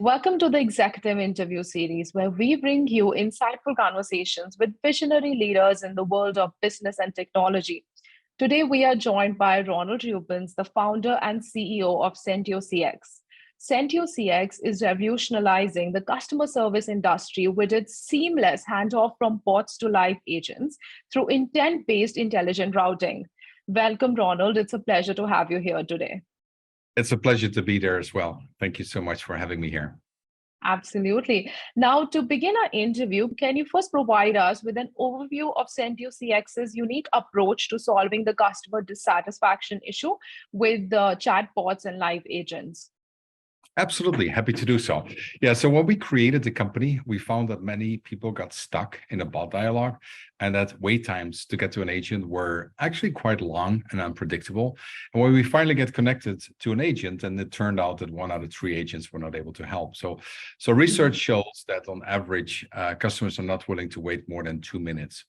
Welcome to the Executive Interview Series, where we bring you insightful conversations with visionary leaders in the world of business and technology. Today, we are joined by Ronald Rubens, the founder and CEO of Sentio CX. Sentio CX is revolutionizing the customer service industry with its seamless handoff from bots to live agents through intent-based intelligent routing. Welcome, Ronald. It's a pleasure to have you here today. It's a pleasure to be there as well. Thank you so much for having me here. Absolutely. Now, to begin our interview, can you first provide us with an overview of Sentio CX's unique approach to solving the customer dissatisfaction issue with the chatbots and live agents? Absolutely, happy to do so. Yeah, so when we created the company, we found that many people got stuck in a bot dialogue and that wait times to get to an agent were actually quite long and unpredictable. And when we finally get connected to an agent, and it turned out that 1 out of 3 agents were not able to help. So research shows that on average, customers are not willing to wait more than 2 minutes,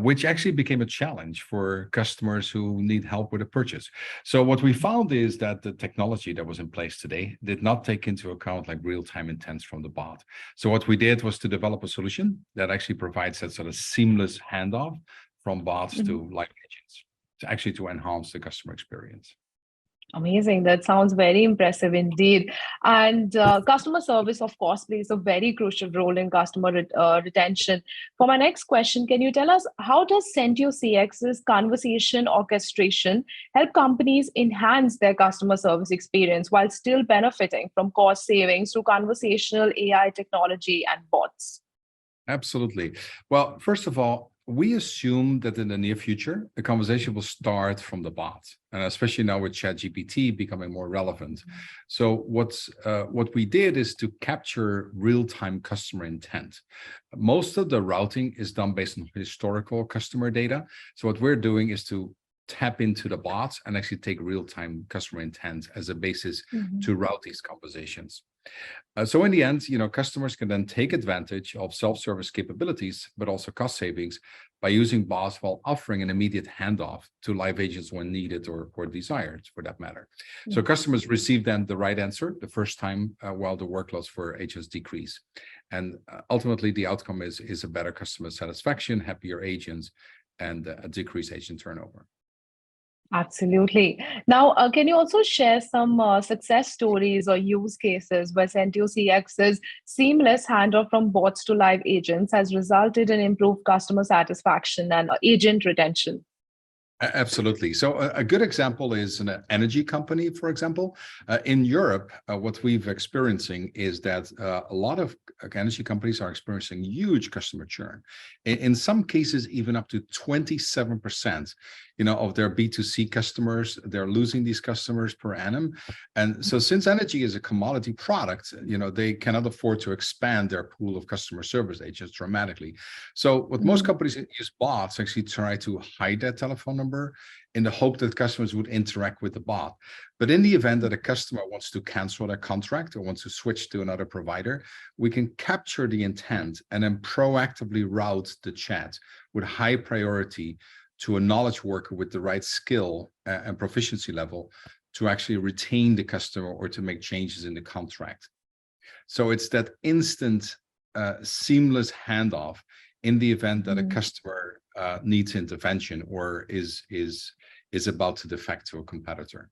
which actually became a challenge for customers who need help with a purchase. So what we found is that the technology that was in place today did not take into account like real-time intents from the bot. So what we did was to develop a solution that actually provides that sort of seamless handoff from bots to live agents, to enhance the customer experience. Amazing. That sounds very impressive indeed. And customer service, of course, plays a very crucial role in customer retention. For my next question, can you tell us how does Sentio CX's conversation orchestration help companies enhance their customer service experience while still benefiting from cost savings through conversational AI technology and bots? Absolutely. Well, first of all, we assume that in the near future, the conversation will start from the bot, and especially now with ChatGPT becoming more relevant. So what we did is to capture real-time customer intent. Most of the routing is done based on historical customer data. So what we're doing is to tap into the bots and actually take real-time customer intent as a basis to route these conversations. So in the end, customers can then take advantage of self-service capabilities, but also cost savings by using bots while offering an immediate handoff to live agents when needed or desired, for that matter. So customers receive then the right answer the first time while the workloads for agents decrease. And ultimately, the outcome is a better customer satisfaction, happier agents, and a decreased agent turnover. Absolutely. Now, can you also share some success stories or use cases where Sentio CX's seamless handoff from bots to live agents has resulted in improved customer satisfaction and agent retention? Absolutely. So a good example is an energy company, for example. In Europe, what we've experiencing is that a lot of energy companies are experiencing huge customer churn. In some cases, even up to 27%, of their B2C customers, they're losing these customers per annum. And so since energy is a commodity product, they cannot afford to expand their pool of customer service agents dramatically. So what most companies use bots actually try to hide that telephone number in the hope that customers would interact with the bot. But in the event that a customer wants to cancel their contract or wants to switch to another provider, we can capture the intent and then proactively route the chat with high priority to a knowledge worker with the right skill and proficiency level to actually retain the customer or to make changes in the contract. So it's that instant, seamless handoff in the event that a customer needs intervention or is about to defect to a competitor.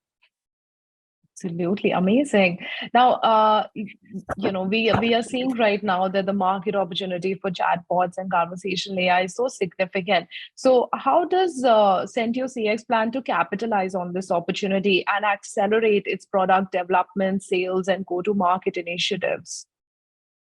Absolutely amazing. Now, we are seeing right now that the market opportunity for chatbots and conversational AI is so significant. So, how does Sentio CX plan to capitalize on this opportunity and accelerate its product development, sales, and go-to-market initiatives?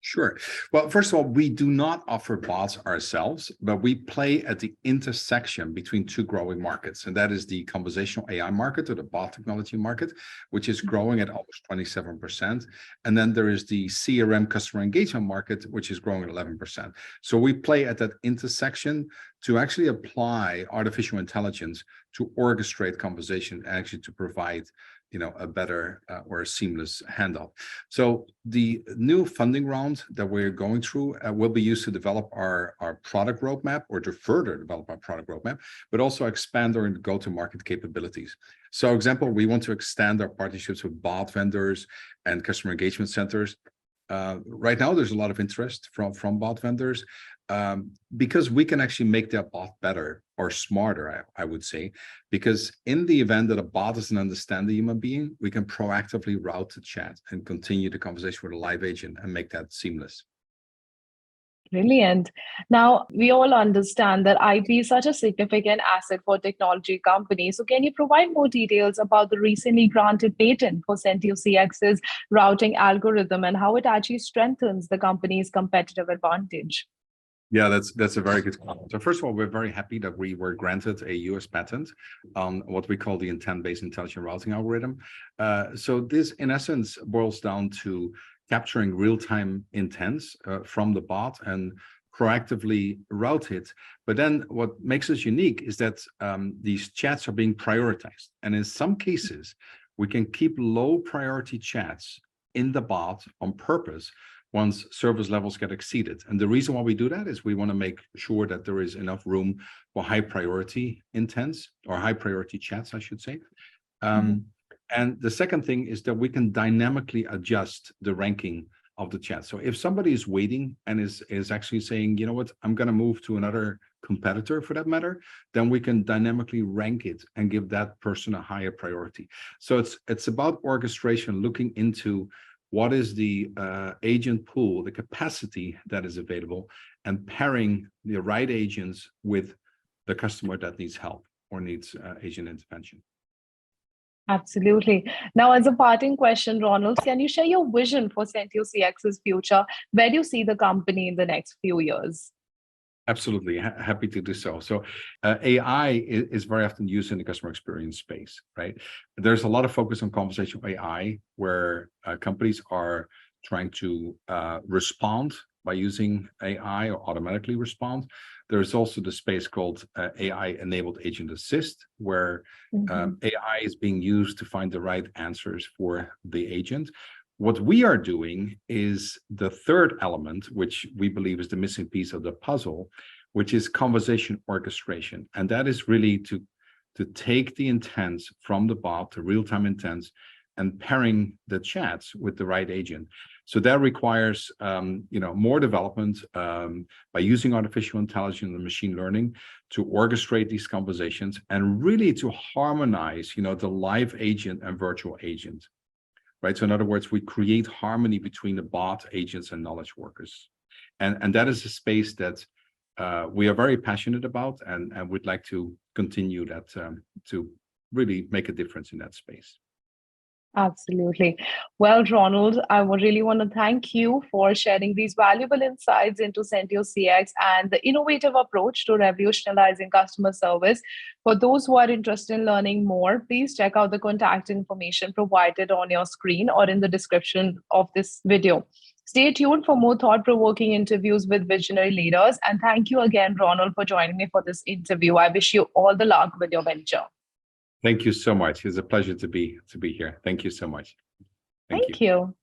Sure. Well, first of all, we do not offer bots ourselves, but we play at the intersection between 2 growing markets. And that is the conversational AI market or the bot technology market, which is growing at almost 27%. And then there is the CRM customer engagement market, which is growing at 11%. So we play at that intersection to actually apply artificial intelligence to orchestrate conversation and actually to provide a better or a seamless handoff. So the new funding round that we're going through will be used to develop our product roadmap or to further develop our product roadmap, but also expand our go-to-market capabilities. So, for example, we want to extend our partnerships with bot vendors and customer engagement centers Right now, there's a lot of interest from bot vendors because we can actually make their bot better or smarter, I would say, because in the event that a bot doesn't understand the human being, we can proactively route the chat and continue the conversation with a live agent and make that seamless. Brilliant. Now, we all understand that IP is such a significant asset for technology companies. So, can you provide more details about the recently granted patent for CentioCX's routing algorithm and how it actually strengthens the company's competitive advantage? Yeah, that's a very good comment. So first of all, we're very happy that we were granted a US patent on what we call the intent-based intelligent routing algorithm. So this, in essence, boils down to capturing real-time intents from the bot and proactively route it. But then what makes us unique is that these chats are being prioritized. And in some cases, we can keep low priority chats in the bot on purpose once service levels get exceeded. And the reason why we do that is we want to make sure that there is enough room for high priority intents or high priority chats, I should say. And the second thing is that we can dynamically adjust the ranking of the chat. So if somebody is waiting and is actually saying, you know what, I'm going to move to another competitor for that matter, then we can dynamically rank it and give that person a higher priority. So it's about orchestration, looking into what is the agent pool, the capacity that is available, and pairing the right agents with the customer that needs help or needs agent intervention. Absolutely. Now, as a parting question, Ronald, can you share your vision for CentioCX's future? Where do you see the company in the next few years? Absolutely, happy to do so. So AI is very often used in the customer experience space, right? There's a lot of focus on conversational AI where companies are trying to respond by using AI or automatically respond. There's also the space called AI-enabled agent assist, where AI is being used to find the right answers for the agent. What we are doing is the third element, which we believe is the missing piece of the puzzle, which is conversation orchestration. And that is really to take the intents from the bot, the real-time intents, and pairing the chats with the right agent. So that requires more development by using artificial intelligence and machine learning to orchestrate these conversations and really to harmonize the live agent and virtual agent. Right. So in other words, we create harmony between the bot, agents, and knowledge workers. And that is a space that we are very passionate about and would like to continue that to really make a difference in that space. Absolutely. Well, Ronald, I would really want to thank you for sharing these valuable insights into CentioCX and the innovative approach to revolutionizing customer service. For those who are interested in learning more, please check out the contact information provided on your screen or in the description of this video. Stay tuned for more thought-provoking interviews with visionary leaders. And thank you again, Ronald, for joining me for this interview. I wish you all the luck with your venture. Thank you so much. It's a pleasure to be here. Thank you so much. Thank you.